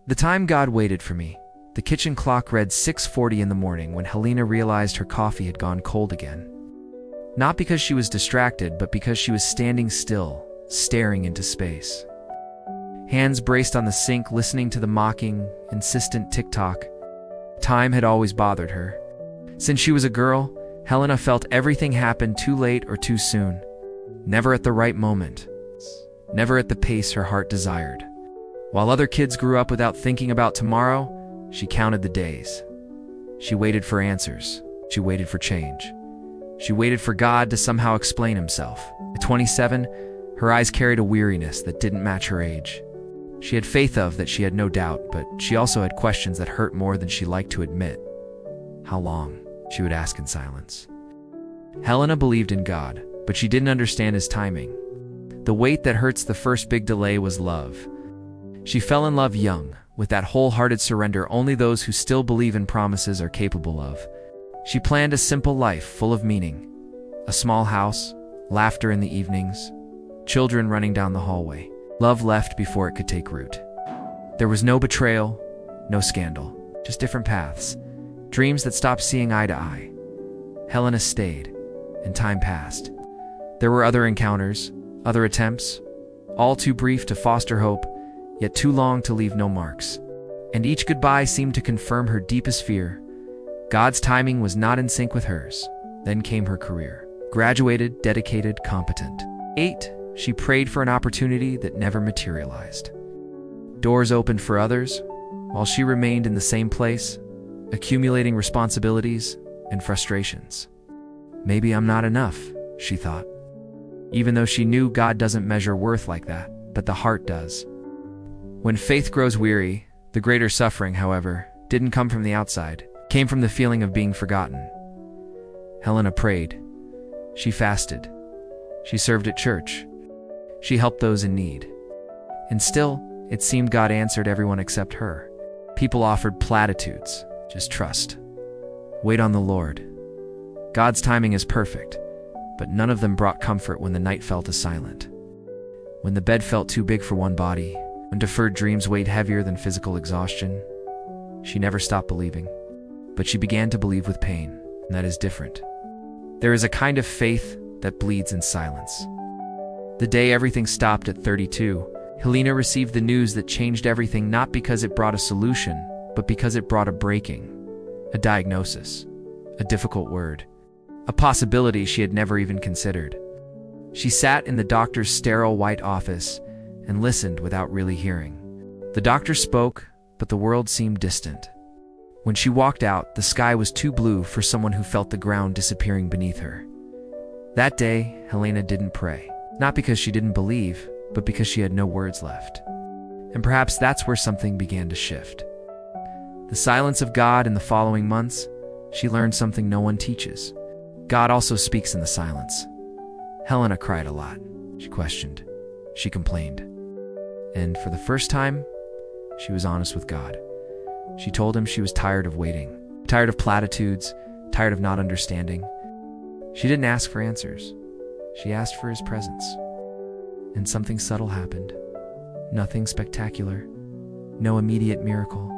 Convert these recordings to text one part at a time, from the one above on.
The time God waited for me. The kitchen clock read 6:40 in the morning when Helena realized her coffee had gone cold again. Not because she was distracted, but because she was standing still, staring into space. Hands braced on the sink, listening to the mocking, insistent tick-tock. Time had always bothered her. Since she was a girl, Helena felt everything happened too late or too soon. Never at the right moment. Never at the pace her heart desired. While other kids grew up without thinking about tomorrow, she counted the days. She waited for answers. She waited for change. She waited for God to somehow explain himself. At 27, her eyes carried a weariness that didn't match her age. She had faith that she had no doubt, but she also had questions that hurt more than she liked to admit. How long? She would ask in silence. Helena believed in God, but she didn't understand his timing. The weight that hurts the first big delay was love. She fell in love young, with that wholehearted surrender only those who still believe in promises are capable of. She planned a simple life full of meaning. A small house, laughter in the evenings, children running down the hallway. Love left before it could take root. There was no betrayal, no scandal, just different paths. Dreams that stopped seeing eye to eye. Helena stayed, and time passed. There were other encounters, other attempts, all too brief to foster hope, yet too long to leave no marks. And each goodbye seemed to confirm her deepest fear. God's timing was not in sync with hers. Then came her career. Graduated, dedicated, competent. 8, she prayed for an opportunity that never materialized. Doors opened for others, while she remained in the same place, accumulating responsibilities and frustrations. Maybe I'm not enough, she thought. Even though she knew God doesn't measure worth like that, but the heart does. When faith grows weary, the greater suffering, however, didn't come from the outside, came from the feeling of being forgotten. Helena prayed. She fasted. She served at church. She helped those in need. And still, it seemed God answered everyone except her. People offered platitudes. Just trust. Wait on the Lord. God's timing is perfect, but none of them brought comfort when the night fell to silent. When the bed felt too big for one body, when deferred dreams weighed heavier than physical exhaustion, she never stopped believing. But she began to believe with pain, and that is different. There is a kind of faith that bleeds in silence. The day everything stopped at 32, Helena received the news that changed everything, not because it brought a solution, but because it brought a breaking, a diagnosis, a difficult word, a possibility she had never even considered. She sat in the doctor's sterile white office and listened without really hearing. The doctor spoke, but the world seemed distant. When she walked out, the sky was too blue for someone who felt the ground disappearing beneath her. That day, Helena didn't pray, not because she didn't believe, but because she had no words left. And perhaps that's where something began to shift. The silence of God in the following months, she learned something no one teaches. God also speaks in the silence. Helena cried a lot. She questioned. She complained. And for the first time, she was honest with God. She told him she was tired of waiting, tired of platitudes, tired of not understanding. She didn't ask for answers. She asked for his presence. And something subtle happened. Nothing spectacular. No immediate miracle.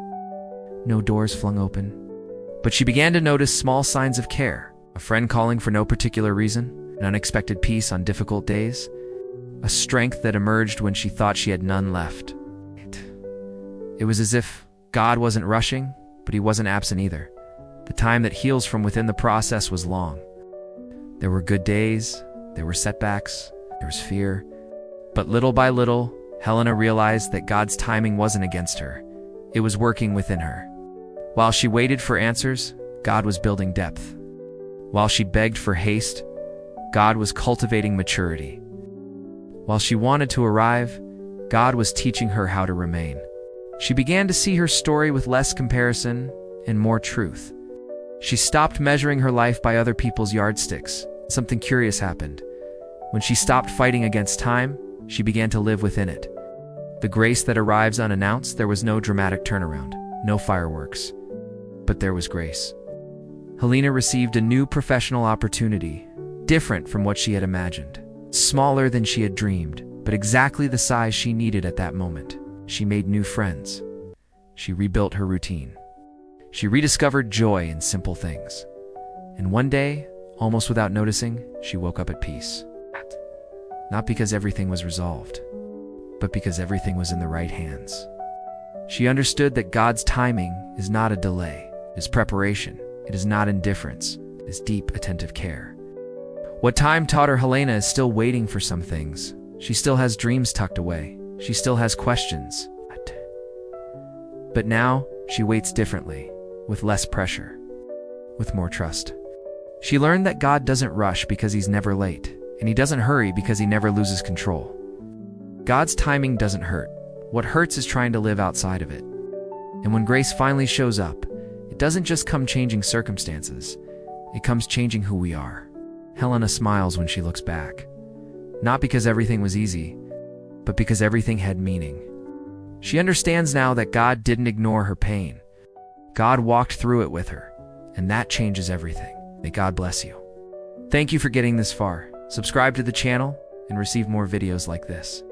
No doors flung open. But she began to notice small signs of care. A friend calling for no particular reason, an unexpected peace on difficult days, a strength that emerged when she thought she had none left. It was as if God wasn't rushing, but he wasn't absent either. The time that heals from within the process was long. There were good days, there were setbacks, there was fear. But little by little, Helena realized that God's timing wasn't against her. It was working within her. While she waited for answers, God was building depth. While she begged for haste, God was cultivating maturity. While she wanted to arrive, God was teaching her how to remain. She began to see her story with less comparison and more truth. She stopped measuring her life by other people's yardsticks. Something curious happened. When she stopped fighting against time, she began to live within it. The grace that arrives unannounced, there was no dramatic turnaround, no fireworks. But there was grace. Helena received a new professional opportunity, different from what she had imagined. Smaller than she had dreamed, but exactly the size she needed at that moment. She made new friends. she rebuilt her routine. She rediscovered joy in simple things. And one day, almost without noticing, she woke up at peace. Not because everything was resolved, but because everything was in the right hands. She understood that God's timing is not a delay, it is preparation. It is not indifference, it is deep, attentive care. What time taught her, Helena is still waiting for some things. She still has dreams tucked away. She still has questions. But now, she waits differently, with less pressure, with more trust. She learned that God doesn't rush because he's never late, and he doesn't hurry because he never loses control. God's timing doesn't hurt. What hurts is trying to live outside of it. And when grace finally shows up, it doesn't just come changing circumstances, it comes changing who we are. Helena smiles when she looks back. Not because everything was easy, but because everything had meaning. She understands now that God didn't ignore her pain. God walked through it with her, and that changes everything. May God bless you. Thank you for getting this far. Subscribe to the channel and receive more videos like this.